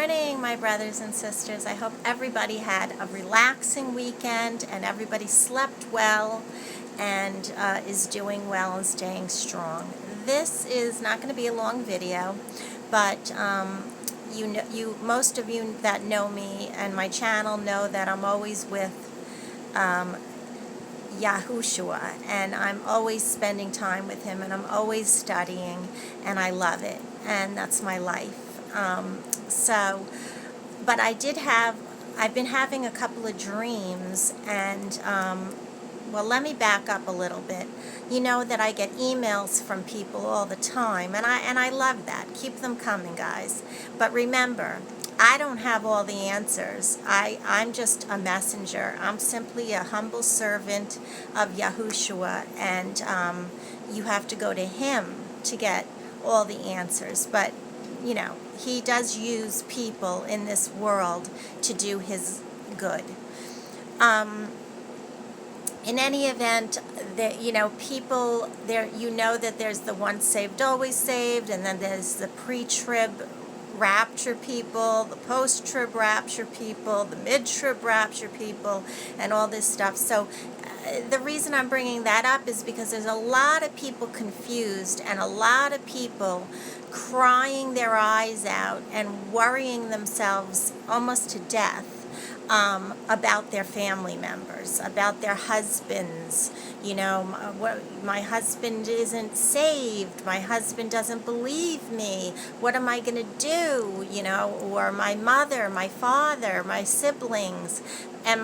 morning, my brothers and sisters. I hope everybody had a relaxing weekend and everybody slept well and is doing well and staying strong. This is not going to be a long video, but most of you that know me and my channel know that I'm always with YAHSHUA, and I'm always spending time with him, and I'm always studying, and I love it, and that's my life. But I've been having a couple of dreams, and well, let me back up a little bit. You know that I get emails from people all the time, and I love that. Keep them coming, guys. But remember, I don't have all the answers. I'm just a messenger. I'm simply a humble servant of YAHSHUA, and you have to go to him to get all the answers. But, you know, he does use people in this world to do his good. In any event, people there, that there's the once saved, always saved, and then there's the pre-trib rapture people, the post-trib rapture people, the mid-trib rapture people, and all this stuff. So the reason I'm bringing that up is because there's a lot of people confused and a lot of people crying their eyes out and worrying themselves almost to death about their family members, about their husbands. My husband isn't saved, my husband doesn't believe me, what am I going to do, or my mother, my father, my siblings, and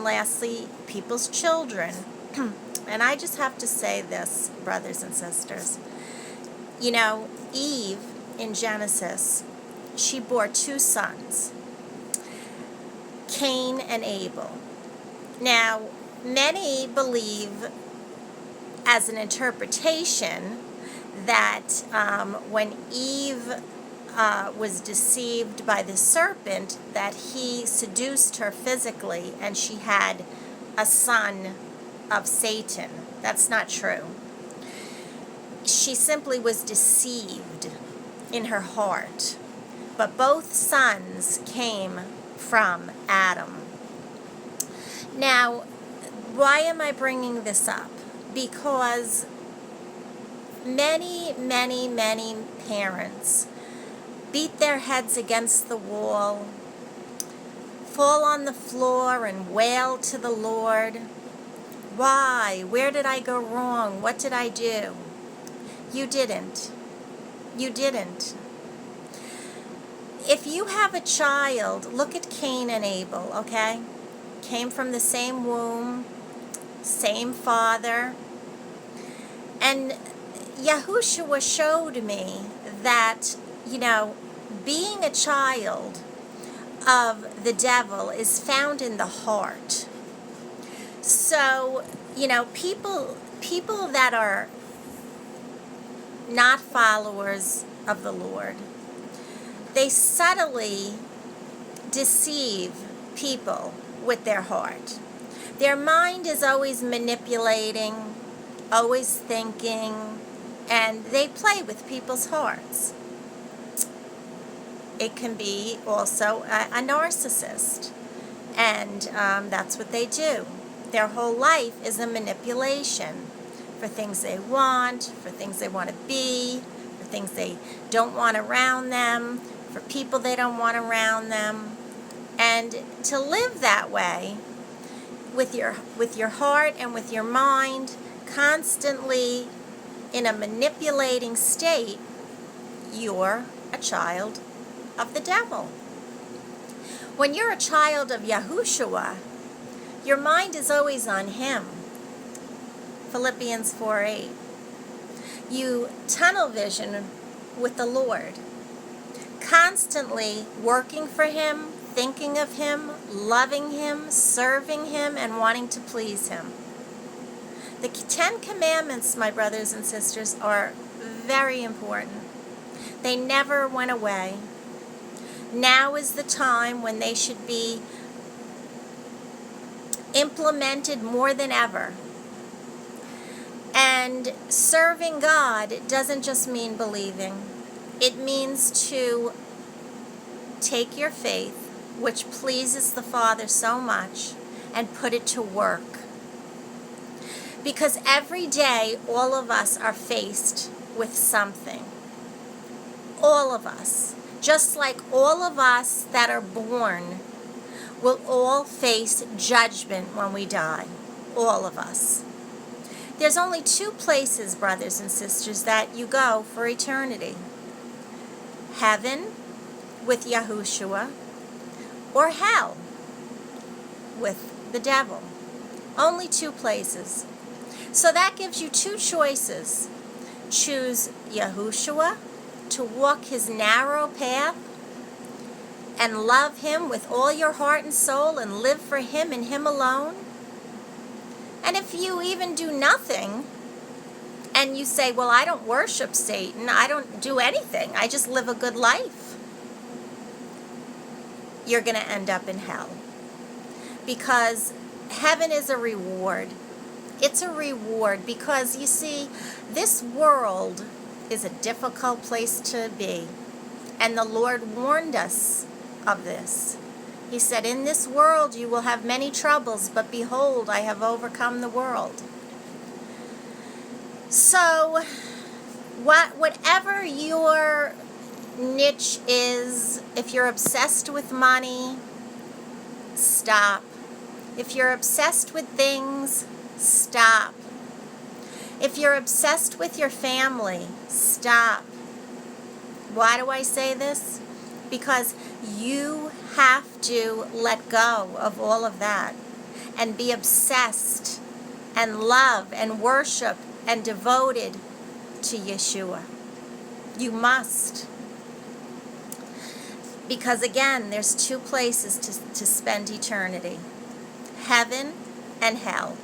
lastly, people's children. And I just have to say this, brothers and sisters. Eve, in Genesis, she bore two sons, Cain and Abel. Now, many believe, as an interpretation, that when Eve was deceived by the serpent, that he seduced her physically and she had a son of Satan. That's not true. She simply was deceived in her heart. But both sons came from Adam. Now, why am I bringing this up? Because many, many, many parents beat their heads against the wall, fall on the floor and wail to the Lord. Why? Where did I go wrong? What did I do? You didn't. You didn't. If you have a child, look at Cain and Abel, okay? Came from the same womb, same father. And YAHSHUA showed me that, being a child of the devil is found in the heart. So, people that are not followers of the Lord, they subtly deceive people with their heart. Their mind is always manipulating, always thinking, and they play with people's hearts. It can be also a narcissist, and that's what they do. Their whole life is a manipulation for things they want, for things they want to be, for things they don't want around them, for people they don't want around them. And to live that way, with your heart and with your mind constantly in a manipulating state, you're a child of the devil. When you're a child of YAHSHUA, your mind is always on him. Philippians 4:8. You tunnel vision with the Lord, constantly working for him, thinking of him, loving him, serving him, and wanting to please him. The 10 Commandments, my brothers and sisters, are very important. They never went away. Now is the time when they should be implemented more than ever. And serving God doesn't just mean believing. It means to take your faith, which pleases the Father so much, and put it to work. Because every day, all of us are faced with something. All of us. Just like all of us that are born will all face judgment when we die. All of us. There's only two places, brothers and sisters, that you go for eternity. Heaven with YAHSHUA, or hell with the devil. Only two places. So that gives you two choices. Choose YAHSHUA, to walk his narrow path and love him with all your heart and soul and live for him and him alone. And if you even do nothing and you say, well, I don't worship Satan, I don't do anything, I just live a good life, you're going to end up in hell. Because heaven is a reward. It's a reward because, you see, this world is a difficult place to be. And the Lord warned us of this. He said, in this world you will have many troubles, but behold, I have overcome the world. So, whatever your niche is, if you're obsessed with money, stop. If you're obsessed with things, stop. If you're obsessed with your family, stop. Why do I say this? Because you have to let go of all of that and be obsessed and love and worship and devoted to Yeshua. You must. Because again, there's two places to spend eternity. Heaven and hell.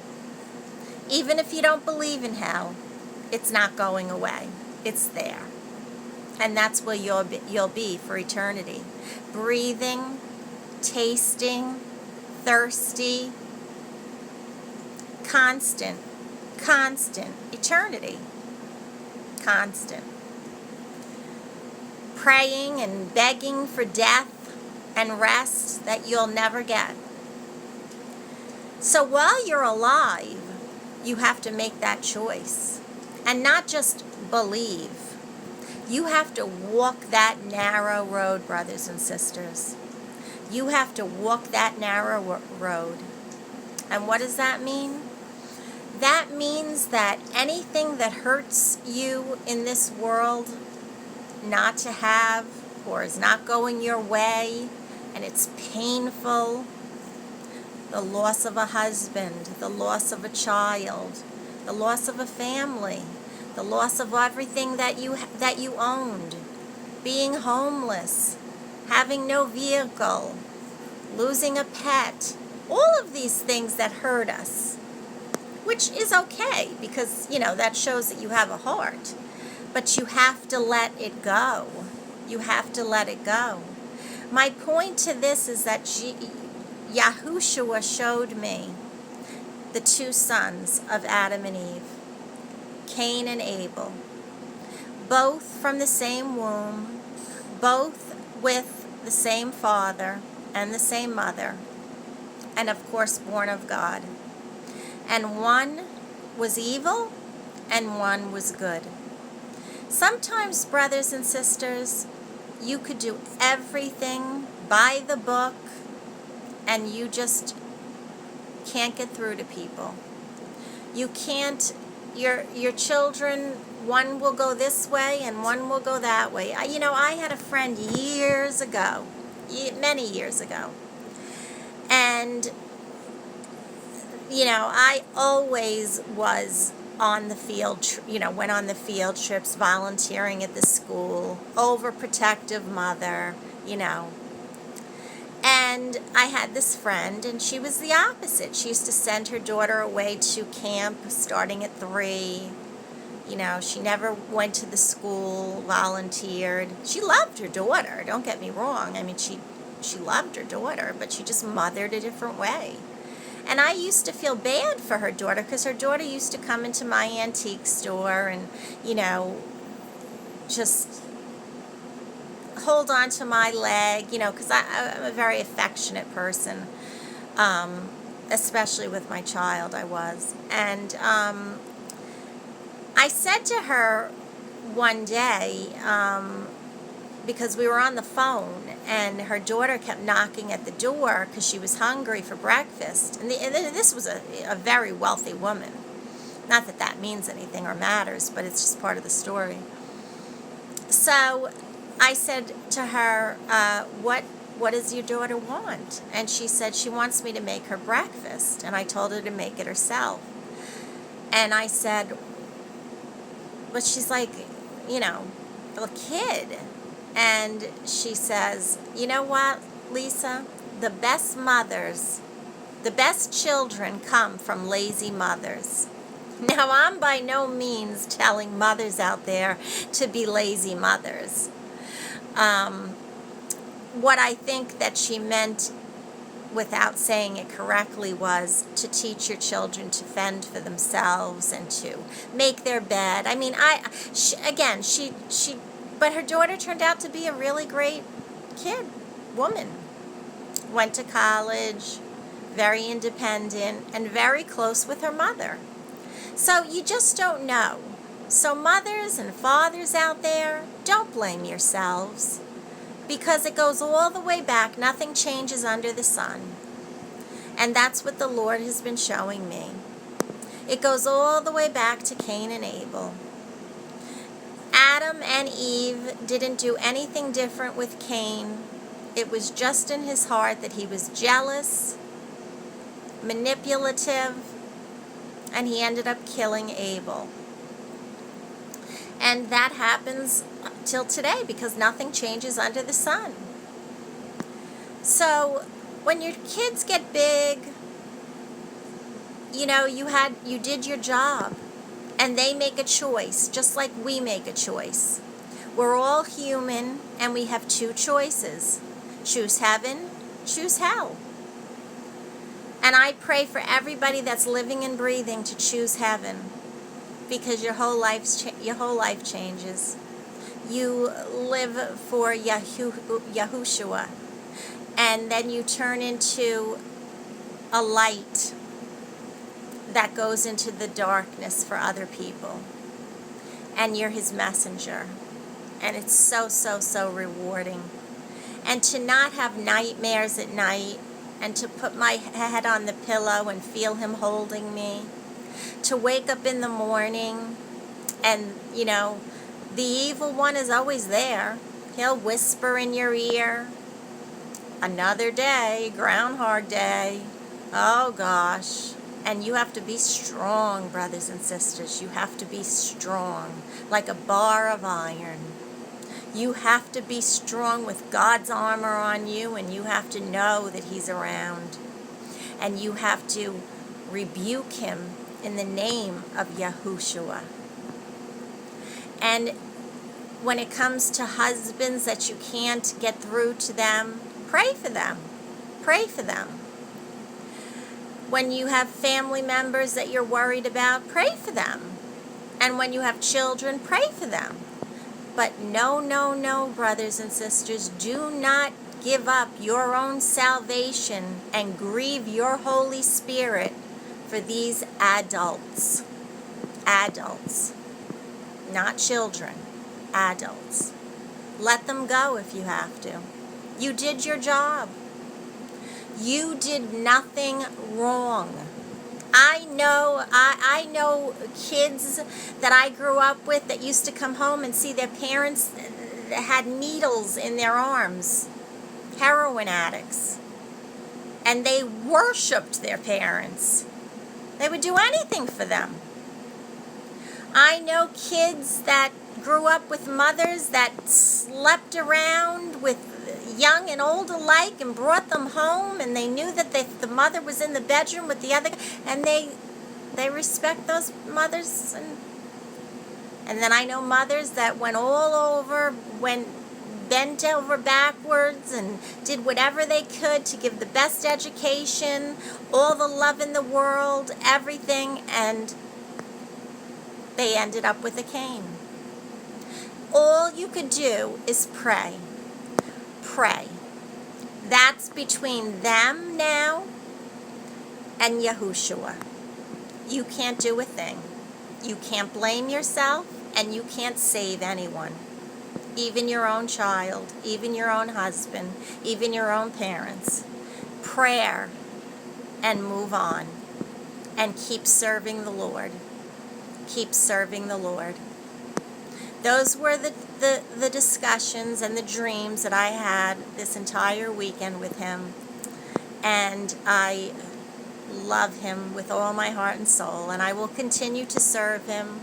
Even if you don't believe in hell, it's not going away. It's there. And that's where you'll be for eternity. Breathing, tasting, thirsty, constant, eternity. Constant. Praying and begging for death and rest that you'll never get. So while you're alive, you have to make that choice. And not just believe. You have to walk that narrow road, brothers and sisters. You have to walk that narrow road. And what does that mean? That means that anything that hurts you in this world not to have, or is not going your way, and it's painful, the loss of a husband, the loss of a child, the loss of a family, the loss of everything that you owned, being homeless, having no vehicle, losing a pet, all of these things that hurt us, which is okay because, that shows that you have a heart. But you have to let it go. You have to let it go. My point to this is that YAHSHUA showed me the two sons of Adam and Eve, Cain and Abel, both from the same womb, both with the same father and the same mother, and of course born of God. And one was evil and one was good. Sometimes, brothers and sisters, you could do everything by the book and you just can't get through to people. You can't, your children, one will go this way and one will go that way. I had a friend years ago, many years ago, and, I always was on the field, went on the field trips, volunteering at the school, overprotective mother, And I had this friend, and she was the opposite. She used to send her daughter away to camp starting at 3. She never went to the school, volunteered. She loved her daughter, don't get me wrong. She loved her daughter, but she just mothered a different way. And I used to feel bad for her daughter because her daughter used to come into my antique store and, just hold on to my leg, because I'm a very affectionate person, especially with my child, I was. And I said to her one day, because we were on the phone, and her daughter kept knocking at the door because she was hungry for breakfast. And this was a very wealthy woman. Not that that means anything or matters, but it's just part of the story. So I said to her, what does your daughter want? And she said she wants me to make her breakfast. And I told her to make it herself. And I said, but she's like, a kid. And she says, you know what, Lisa? The best children come from lazy mothers. Now, I'm by no means telling mothers out there to be lazy mothers. What I think that she meant, without saying it correctly, was to teach your children to fend for themselves and to make their bed. I mean, but her daughter turned out to be a really great woman. Went to college, very independent, and very close with her mother. So you just don't know. So mothers and fathers out there, don't blame yourselves, because it goes all the way back. Nothing changes under the sun. And that's what the Lord has been showing me. It goes all the way back to Cain and Abel. Adam and Eve didn't do anything different with Cain. It was just in his heart that he was jealous, manipulative, and he ended up killing Abel. And that happens till today because nothing changes under the sun. So when your kids get big, you did your job. And they make a choice, just like we make a choice. We're all human, and we have two choices. Choose heaven, choose hell. And I pray for everybody that's living and breathing to choose heaven, because your whole life changes. You live for YAHSHUA, and then you turn into a light that goes into the darkness for other people. And you're his messenger. And it's so, so, so rewarding. And to not have nightmares at night, and to put my head on the pillow and feel him holding me. To wake up in the morning and, the evil one is always there. He'll whisper in your ear, another day, Groundhog Day. Oh gosh. And you have to be strong, brothers and sisters. You have to be strong, like a bar of iron. You have to be strong with God's armor on you, and you have to know that he's around. And you have to rebuke him in the name of YAHSHUA. And when it comes to husbands that you can't get through to them, pray for them. Pray for them. When you have family members that you're worried about, pray for them. And when you have children, pray for them. But no, brothers and sisters, do not give up your own salvation and grieve your Holy Spirit for these adults. Adults. Not children. Adults. Let them go if you have to. You did your job. You did nothing wrong. I know kids that I grew up with that used to come home and see their parents had needles in their arms, heroin addicts, and they worshipped their parents. They would do anything for them. I know kids that grew up with mothers that slept around with young and old alike and brought them home, and they knew that the mother was in the bedroom with the other, and they respect those mothers. And then I know mothers that went bent over backwards and did whatever they could to give the best education, all the love in the world, everything, and they ended up with a Cain. All you could do is pray. pray. That's between them now and YAHSHUA. You can't do a thing. You can't blame yourself, and you can't save anyone. Even your own child, even your own husband, even your own parents. Prayer and move on. And keep serving the Lord. Keep serving the Lord. Those were the discussions and the dreams that I had this entire weekend with him. And I love him with all my heart and soul. And I will continue to serve him.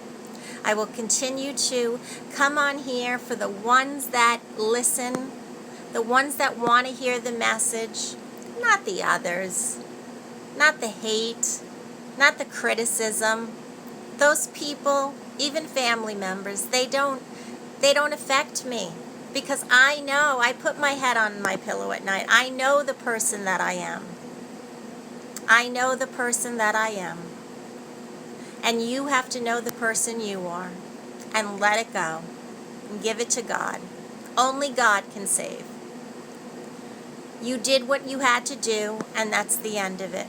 I will continue to come on here for the ones that listen, the ones that want to hear the message, not the others, not the hate, not the criticism. Those people, even family members, they don't affect me, because I know, I put my head on my pillow at night. I know the person that I am. I know the person that I am. And you have to know the person you are and let it go and give it to God. Only God can save. You did what you had to do, and that's the end of it.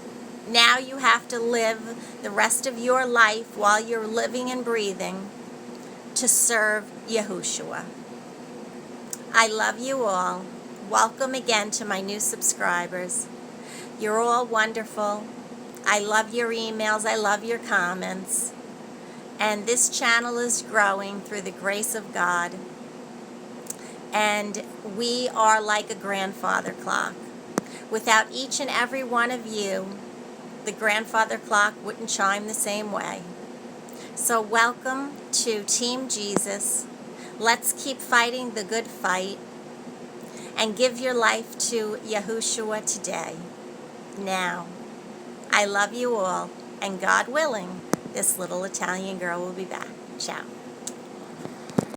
Now you have to live the rest of your life while you're living and breathing to serve YAHSHUA. I love you all. Welcome again to my new subscribers. You're all wonderful. I love your emails. I love your comments. And this channel is growing through the grace of God. And we are like a grandfather clock. Without each and every one of you, the grandfather clock wouldn't chime the same way. So welcome to Team Jesus. Let's keep fighting the good fight and give your life to YAHSHUA today. Now, I love you all, and God willing, this little Italian girl will be back. Ciao.